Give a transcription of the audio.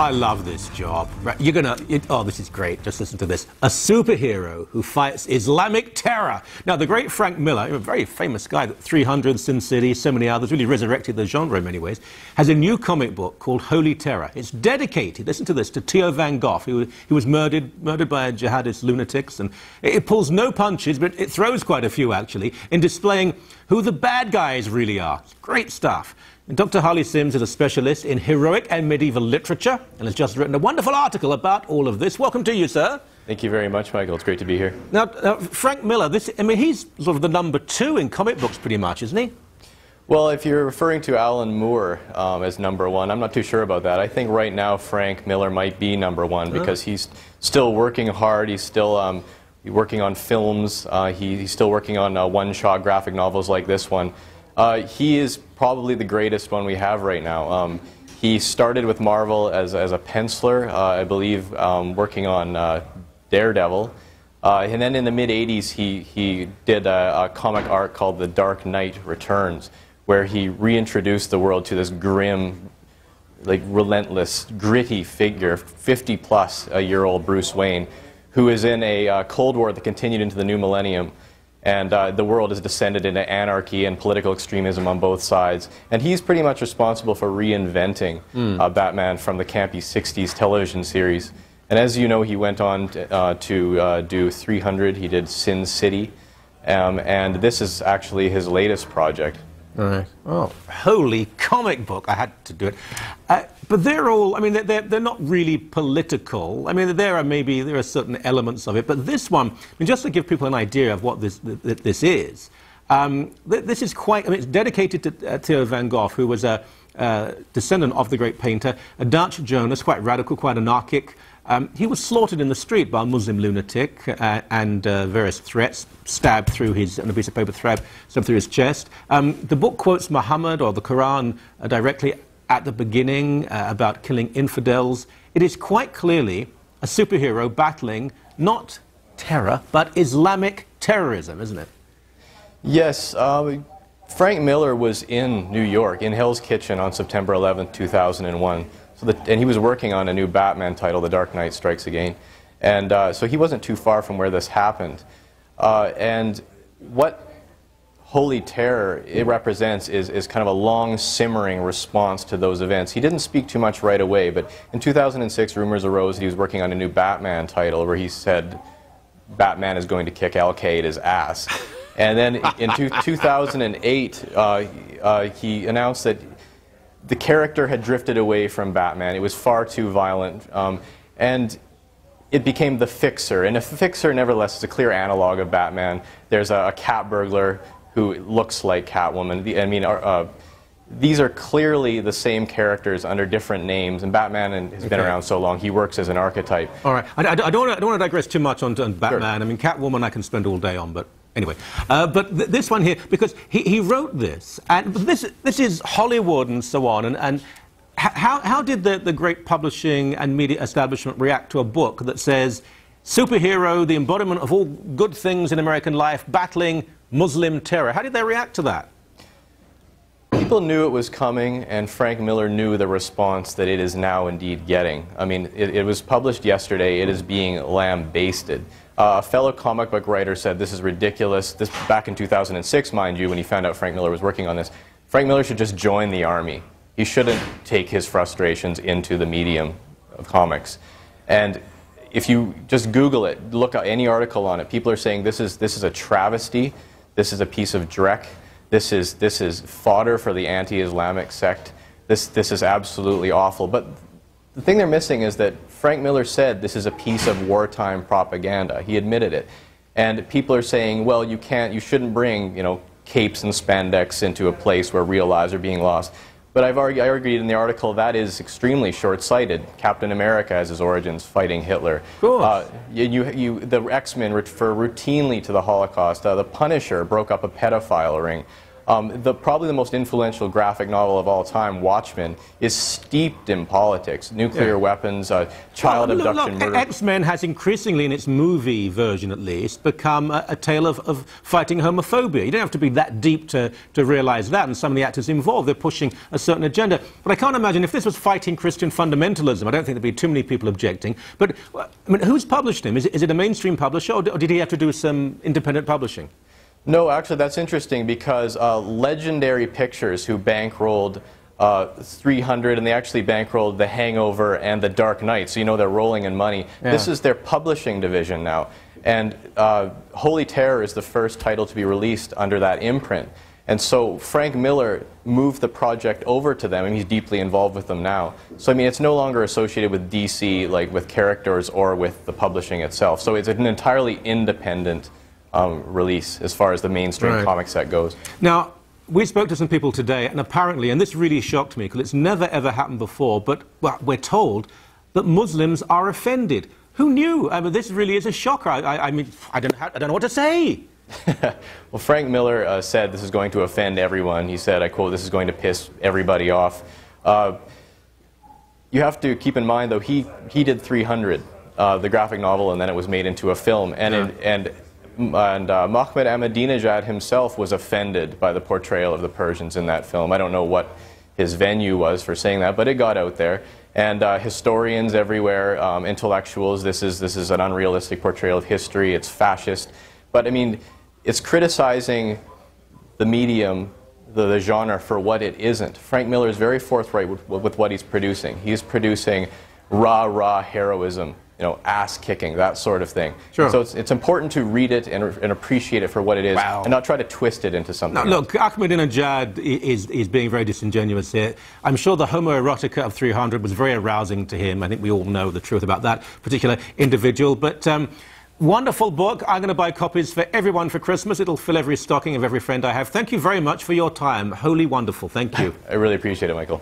I love this job. Right, you're gonna, oh, this is great. Just listen to this. A superhero who fights Islamic terror. Now, the great Frank Miller, a very famous guy, 300, Sin City, so many others, really resurrected the genre in many ways, has a new comic book called Holy Terror. It's dedicated, listen to this, to Theo Van Gogh, who was murdered by jihadist lunatics, and it pulls no punches, but it throws quite a few, actually, in displaying who the bad guys really are. It's great stuff. And Dr. Harvey Sims is a specialist in heroic and medieval literature and has just written a wonderful article about all of this. Welcome to you, sir. Thank you very much, Michael. It's great to be here. Now, Frank Miller, he's sort of the #2 in comic books pretty much, isn't he? Well, if you're referring to Alan Moore as #1, I'm not too sure about that. I think right now Frank Miller might be #1 because he's still working hard. He's still working on films. He's still working on one-shot graphic novels like this one. He is probably the greatest one we have right now. He started with Marvel as a penciler, I believe, working on Daredevil. And then in the mid-'80s, he did a comic arc called The Dark Knight Returns, where he reintroduced the world to this grim, like relentless, gritty figure, 50-plus-a-year-old Bruce Wayne, who is in a Cold War that continued into the new millennium. And the world has descended into anarchy and political extremism on both sides. And he's pretty much responsible for reinventing Batman from the campy 60s television series. And as you know, he went on to do 300. He did Sin City. And this is actually his latest project. Right. Oh, holy comic book. I had to do it. But they're all, I mean, they're not really political. I mean, there are certain elements of it. But this one, I mean, just to give people an idea of what this is, this is quite, I mean, it's dedicated to Theo Van Gogh, who was a descendant of the great painter, a Dutch Jonas, quite radical, quite anarchic. He was slaughtered in the street by a Muslim lunatic and various threats, stabbed through his, on a piece of paper, stabbed through his chest. The book quotes Muhammad or the Quran directly at the beginning about killing infidels. It is quite clearly a superhero battling not terror, but Islamic terrorism, isn't it? Yes. Frank Miller was in New York, in Hell's Kitchen, on September 11th, 2001. And he was working on a new Batman title, The Dark Knight Strikes Again. And so he wasn't too far from where this happened. And what Holy Terror it represents is kind of a long, simmering response to those events. He didn't speak too much right away, but in 2006, rumors arose that he was working on a new Batman title where he said, Batman is going to kick Al-Qaeda's ass. And then in 2008, he announced that the character had drifted away from Batman. It was far too violent. And it became the Fixer. And the Fixer, nevertheless, is a clear analog of Batman. There's a cat burglar who looks like Catwoman. I mean, these are clearly the same characters under different names. And Batman has been around so long, he works as an archetype. All right. I don't want to digress too much on Batman. Sure. I mean, Catwoman I can spend all day on, but anyway. But this one here, because he wrote this, and this is Hollywood and so on, and how did the great publishing and media establishment react to a book that says, superhero, the embodiment of all good things in American life, battling Muslim terror? How did they react to that? People knew it was coming, and Frank Miller knew the response that it is now indeed getting. I mean, it was published yesterday. It is being lambasted. A fellow comic book writer said this is ridiculous. This back in 2006, mind you, when he found out Frank Miller was working on this. Frank Miller should just join the army. He shouldn't take his frustrations into the medium of comics. And if you just Google it, look at any article on it, people are saying this is a travesty. This is a piece of dreck. This is fodder for the anti-Islamic sect. This is absolutely awful. But the thing they're missing is that Frank Miller said this is a piece of wartime propaganda. He admitted it. And people are saying, well, you shouldn't bring, capes and spandex into a place where real lives are being lost. But I argued in the article that is extremely short-sighted. Captain America has his origins fighting Hitler. The X-Men refer routinely to the Holocaust. The Punisher broke up a pedophile ring. Probably the most influential graphic novel of all time, Watchmen, is steeped in politics, nuclear weapons, child abduction, murder. X-Men has increasingly, in its movie version at least, become a tale of fighting homophobia. You don't have to be that deep to realize that, and some of the actors involved, they're pushing a certain agenda. But I can't imagine if this was fighting Christian fundamentalism, I don't think there'd be too many people objecting. But, I mean, who's published him? Is it a mainstream publisher, or did he have to do some independent publishing? No, actually, that's interesting because Legendary Pictures, who bankrolled 300, and they actually bankrolled The Hangover and The Dark Knight, so you know they're rolling in money. Yeah. This is their publishing division now. And Holy Terror is the first title to be released under that imprint. And so Frank Miller moved the project over to them, and he's deeply involved with them now. So, I mean, it's no longer associated with DC, like with characters or with the publishing itself. So it's an entirely independent release as far as the mainstream comic set goes. Now, we spoke to some people today, and apparently, and this really shocked me because it's never ever happened before, but well, we're told that Muslims are offended. Who knew? I mean, this really is a shocker. I mean, I don't know what to say. Well, Frank Miller said this is going to offend everyone. He said, I quote, "This is going to piss everybody off." You have to keep in mind, though, he did 300, the graphic novel, and then it was made into a film. And Mahmoud Ahmadinejad himself was offended by the portrayal of the Persians in that film. I don't know what his venue was for saying that, but it got out there. And historians everywhere, intellectuals, this is an unrealistic portrayal of history. It's fascist. But I mean, it's criticizing the medium, the genre, for what it isn't. Frank Miller is very forthright with what he's producing. He's producing rah-rah heroism, you know, ass-kicking, that sort of thing. Sure. So it's important to read it and appreciate it for what it is, and not try to twist it into something else. Look, Ahmadinejad is being very disingenuous here. I'm sure the homoerotica of 300 was very arousing to him. I think we all know the truth about that particular individual. But wonderful book. I'm going to buy copies for everyone for Christmas. It'll fill every stocking of every friend I have. Thank you very much for your time. Wholly wonderful. Thank you. I really appreciate it, Michael.